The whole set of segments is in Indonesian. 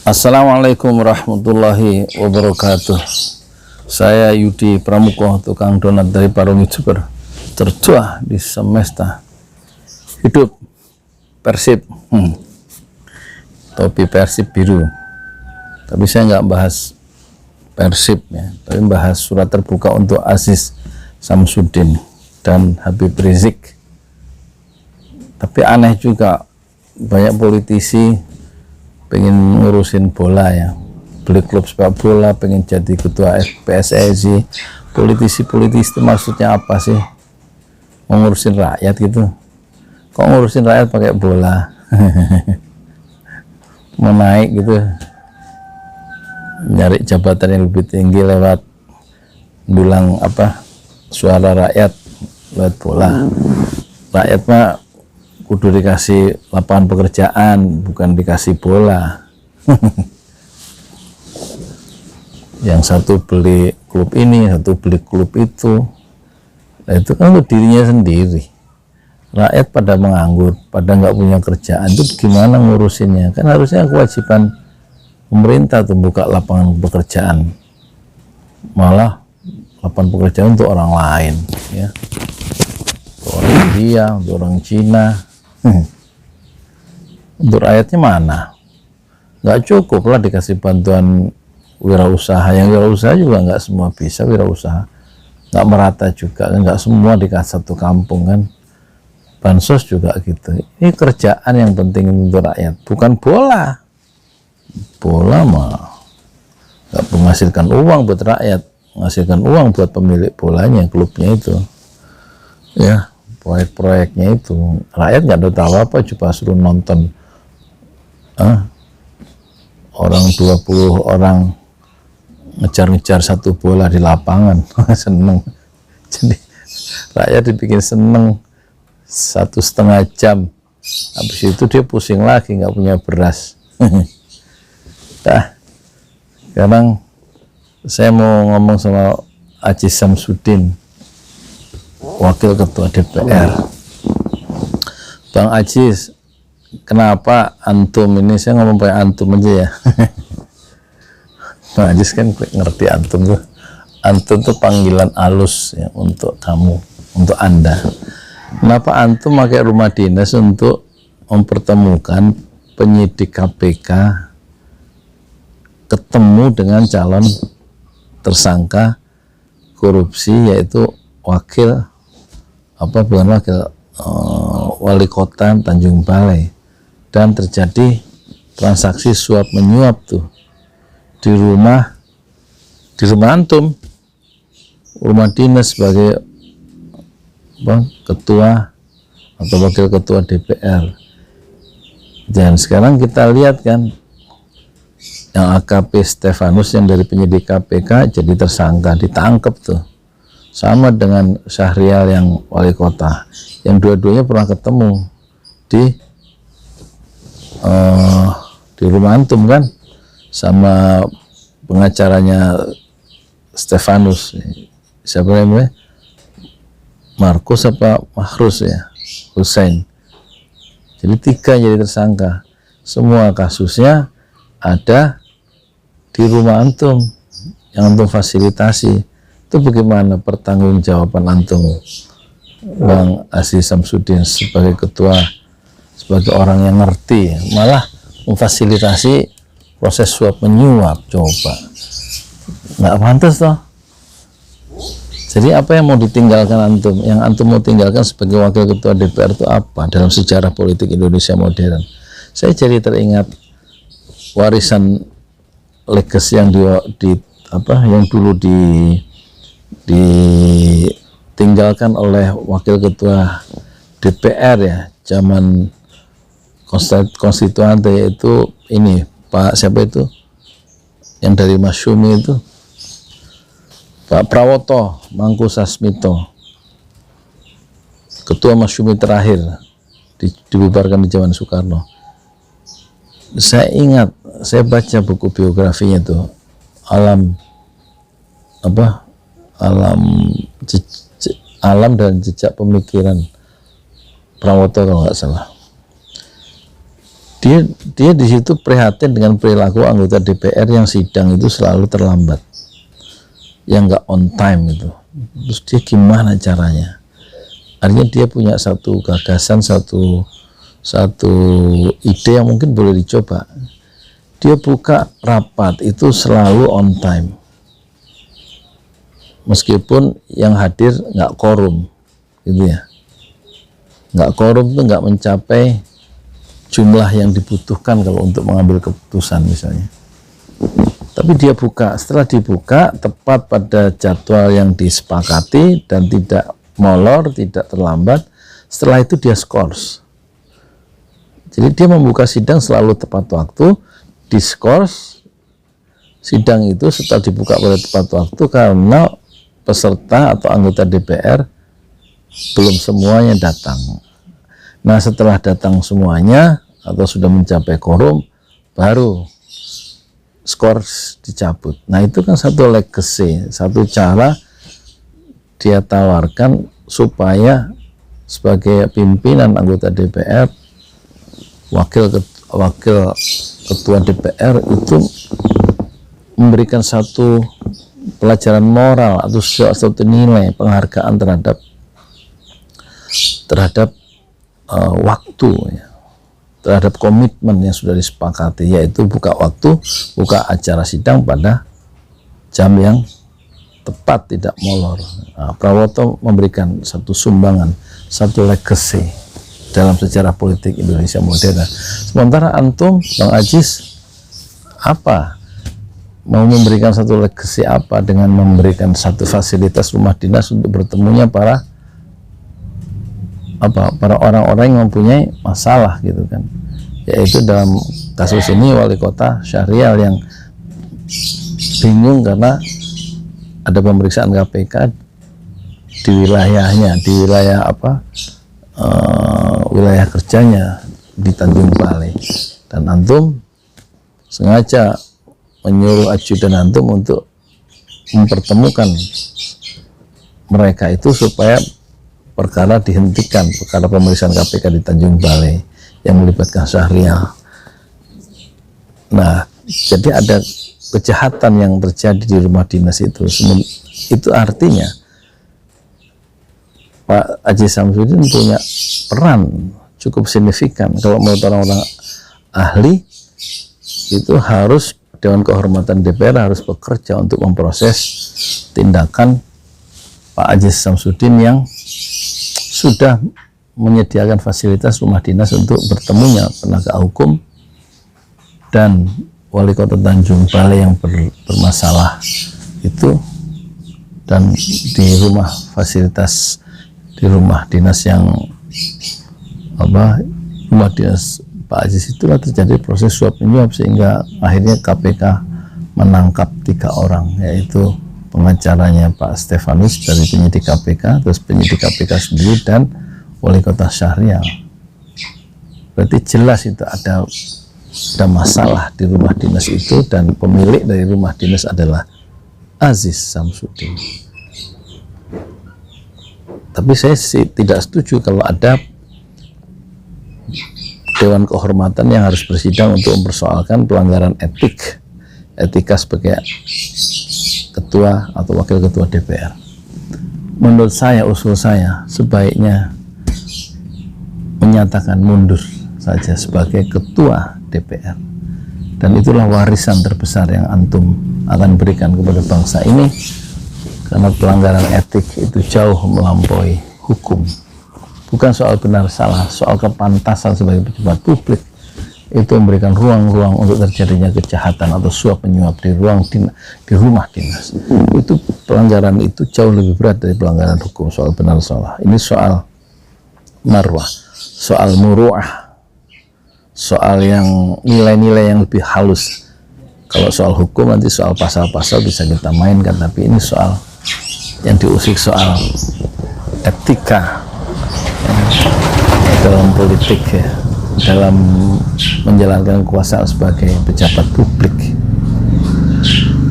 Assalamualaikum warahmatullahi wabarakatuh. Saya Yudi Pramuko, tukang donat dari Parung Youtuber, tercuah di semesta hidup Persib. Topi Persib biru. Tapi saya nggak bahas Persib ya, tapi bahas surat terbuka untuk Aziz Samsudin dan Habib Rizik. Tapi aneh juga, banyak politisi pengen ngurusin bola ya, beli klub sepak bola, pengen jadi ketua PSSI. Politisi-politisi itu maksudnya apa sih? Mau ngurusin rakyat gitu? Kok ngurusin rakyat pakai bola? Mau naik gitu, nyari jabatan yang lebih tinggi lewat dulang apa, suara rakyat lewat bola. Rakyat mah kudu dikasih lapangan pekerjaan, bukan dikasih bola. Yang satu beli klub ini, satu beli klub itu. Nah, itu kan untuk dirinya sendiri. Rakyat pada menganggur, pada nggak punya kerjaan, itu gimana ngurusinnya? Kan harusnya kewajiban pemerintah tuh buka lapangan pekerjaan. Malah lapangan pekerjaan untuk orang lain, ya. Untuk orang India, untuk orang Cina. Untuk rakyatnya mana? Nggak cukup lah dikasih bantuan wirausaha. Yang wirausaha juga nggak semua bisa wirausaha, nggak merata juga kan, nggak semua dikasih satu kampung kan. Bansos juga gitu. Ini kerjaan yang penting untuk rakyat, bukan bola. Bola mah nggak menghasilkan uang buat rakyat, menghasilkan uang buat pemilik bolanya, klubnya itu ya. Proyek-proyeknya itu rakyat nggak ada tahu apa, coba suruh nonton orang 20 orang ngejar-ngejar satu bola di lapangan. Seneng. Jadi rakyat dibikin seneng 1,5 jam, habis itu dia pusing lagi, nggak punya beras. Nah, sekarang saya mau ngomong sama Aziz Samsudin, Wakil Ketua DPR. Bang Aziz, kenapa antum ini, saya ngomong pakai antum aja ya. Bang Aziz kan ngerti antum tuh. Antum tuh panggilan halus ya untuk kamu, untuk Anda. Kenapa antum pakai rumah dinas untuk mempertemukan penyidik KPK ketemu dengan calon tersangka korupsi, yaitu wali kota Tanjung Balai, dan terjadi transaksi suap menyuap tuh di rumah antum, rumah dinas sebagai ketua atau wakil ketua DPR. Dan sekarang kita lihat kan, yang AKP Stefanus yang dari penyidik KPK jadi tersangka, ditangkap tuh, sama dengan Syahrial yang wali kota, yang dua-duanya pernah ketemu di rumah antum kan, sama pengacaranya Stefanus, siapa namanya, Markus apa Mahrus ya, Hussein. Jadi 3 jadi tersangka, semua kasusnya ada di rumah antum yang antum fasilitasi. Itu bagaimana pertanggungjawaban antum, Bang Aziz Samsudin, sebagai ketua, sebagai orang yang ngerti, malah memfasilitasi proses suap menyuap? Coba, nggak pantas toh. Jadi apa yang mau ditinggalkan antum? Yang antum mau tinggalkan sebagai wakil ketua DPR itu apa dalam sejarah politik Indonesia modern? Saya jadi teringat warisan legacy yang yang dulu ditinggalkan oleh wakil ketua DPR ya, zaman konstituante, yaitu ini Pak siapa itu yang dari Masyumi itu, Pak Prawoto Mangkusasmito, ketua Masyumi terakhir, dibubarkan di zaman Soekarno. Saya ingat, saya baca buku biografinya tuh, alam dan jejak pemikiran Prawoto kalau nggak salah. dia di situ prihatin dengan perilaku anggota DPR yang sidang itu selalu terlambat, yang nggak on time itu. Terus dia gimana caranya? Artinya dia punya satu gagasan, satu ide yang mungkin boleh dicoba. Dia buka rapat itu selalu on time, meskipun yang hadir nggak quorum, gitu ya. Nggak quorum itu nggak mencapai jumlah yang dibutuhkan kalau untuk mengambil keputusan misalnya. Tapi dia buka, setelah dibuka tepat pada jadwal yang disepakati dan tidak molor, tidak terlambat. Setelah itu dia skors. Jadi dia membuka sidang selalu tepat waktu, diskors sidang itu setelah dibuka pada tepat waktu karena peserta atau anggota DPR belum semuanya datang. Nah, setelah datang semuanya atau sudah mencapai quorum, baru skors dicabut. Nah, itu kan satu legacy, satu cara dia tawarkan supaya sebagai pimpinan anggota DPR, wakil ketua DPR itu memberikan satu pelajaran moral atau suatu nilai penghargaan terhadap waktu ya, terhadap komitmen yang sudah disepakati, yaitu buka waktu, buka acara sidang pada jam yang tepat, tidak molor. Nah, Prawoto memberikan satu sumbangan, satu legacy dalam sejarah politik Indonesia modern. Sementara antum, Bang Ajis, apa mau memberikan satu legacy apa dengan memberikan satu fasilitas rumah dinas untuk bertemunya para orang-orang yang mempunyai masalah gitu kan, yaitu dalam kasus ini wali kota Syahrial yang bingung karena ada pemeriksaan KPK di wilayahnya, di wilayah wilayah kerjanya di Tanjung Balai, dan antum sengaja menyuruh ajudan antum untuk mempertemukan mereka itu supaya perkara dihentikan, perkara pemeriksaan KPK di Tanjung Balai yang melibatkan Syahrial. Nah, jadi ada kejahatan yang terjadi di rumah dinas itu. Itu artinya Pak Haji Samsudin punya peran cukup signifikan. Kalau menurut orang-orang ahli, itu harus Dewan Kehormatan DPR harus bekerja untuk memproses tindakan Pak Haji Samsudin yang sudah menyediakan fasilitas rumah dinas untuk bertemunya penegak hukum dan wali kota Tanjung Balai yang bermasalah itu, dan di rumah fasilitas, di rumah dinas yang rumah dinas Pak Aziz itulah terjadi proses suap menyuap sehingga akhirnya KPK menangkap 3 orang, yaitu pengacaranya Pak Stefanus dari penyidik KPK, terus penyidik KPK sendiri, dan wali kota Syahrial. Berarti jelas itu ada masalah di rumah dinas itu, dan pemilik dari rumah dinas adalah Aziz Samsudin. Tapi saya tidak setuju kalau ada Dewan Kehormatan yang harus bersidang untuk mempersoalkan pelanggaran etika sebagai ketua atau wakil ketua DPR. Menurut saya, usul saya, sebaiknya menyatakan mundur saja sebagai ketua DPR, dan itulah warisan terbesar yang antum akan berikan kepada bangsa ini, karena pelanggaran etik itu jauh melampaui hukum. Bukan soal benar salah, soal kepantasan sebagai pejabat publik itu memberikan ruang-ruang untuk terjadinya kejahatan atau suap menyuap di rumah dinas. Itu pelanggaran itu jauh lebih berat dari pelanggaran hukum soal benar salah. Ini soal marwah, soal muruah, soal yang nilai-nilai yang lebih halus. Kalau soal hukum nanti soal pasal-pasal bisa kita mainkan, tapi ini soal yang diusik soal etika dalam politik ya, dalam menjalankan kekuasaan sebagai pejabat publik.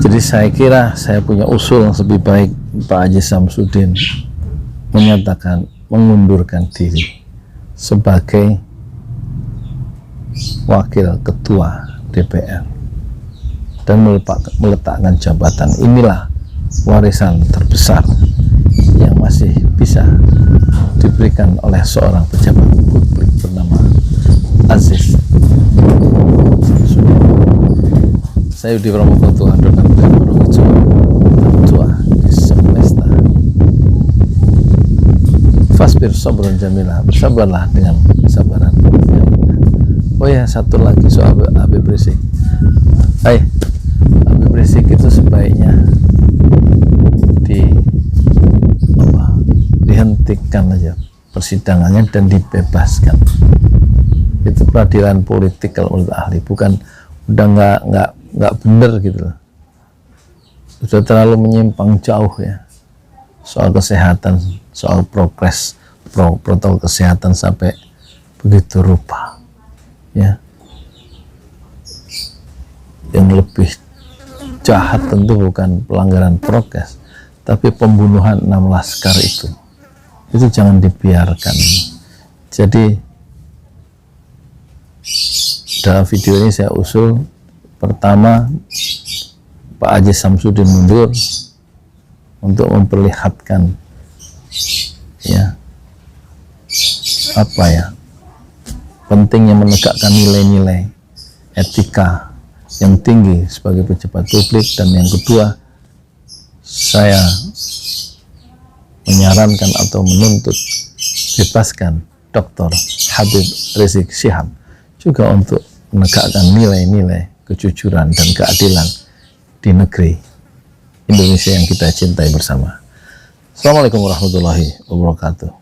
Jadi saya kira saya punya usul yang lebih baik, Pak Haji Samsudin mengundurkan diri sebagai wakil ketua DPR dan meletakkan jabatan. Inilah warisan terbesar yang masih bisa diberikan oleh seorang pejabat publik bernama Aziz. Saya Yudi Pramuka Tuhan dengan tua di semesta. Fasbir sabrun jamilah, bersabarlah dengan kesabaran yang indah. Oh ya, satu lagi soal Habib Rizik. Habib Rizik itu sebaiknya dihentikan aja persidangannya dan dibebaskan. Itu peradilan politik kalau menurut ahli, bukan udah nggak bener gitu loh. Sudah terlalu menyimpang jauh ya soal kesehatan, soal progres protokol kesehatan sampai begitu rupa ya. Yang lebih jahat tentu bukan pelanggaran prokes, tapi pembunuhan 6 laskar itu jangan dibiarkan. Jadi dalam video ini saya usul, pertama, Pak Haji Samsudin mundur untuk memperlihatkan ya pentingnya menegakkan nilai-nilai etika yang tinggi sebagai pejabat publik. Dan yang kedua, saya menyarankan atau menuntut bebaskan Dr. Habib Rizik Syihab juga untuk menegakkan nilai-nilai kejujuran dan keadilan di negeri Indonesia yang kita cintai bersama. Assalamualaikum warahmatullahi wabarakatuh.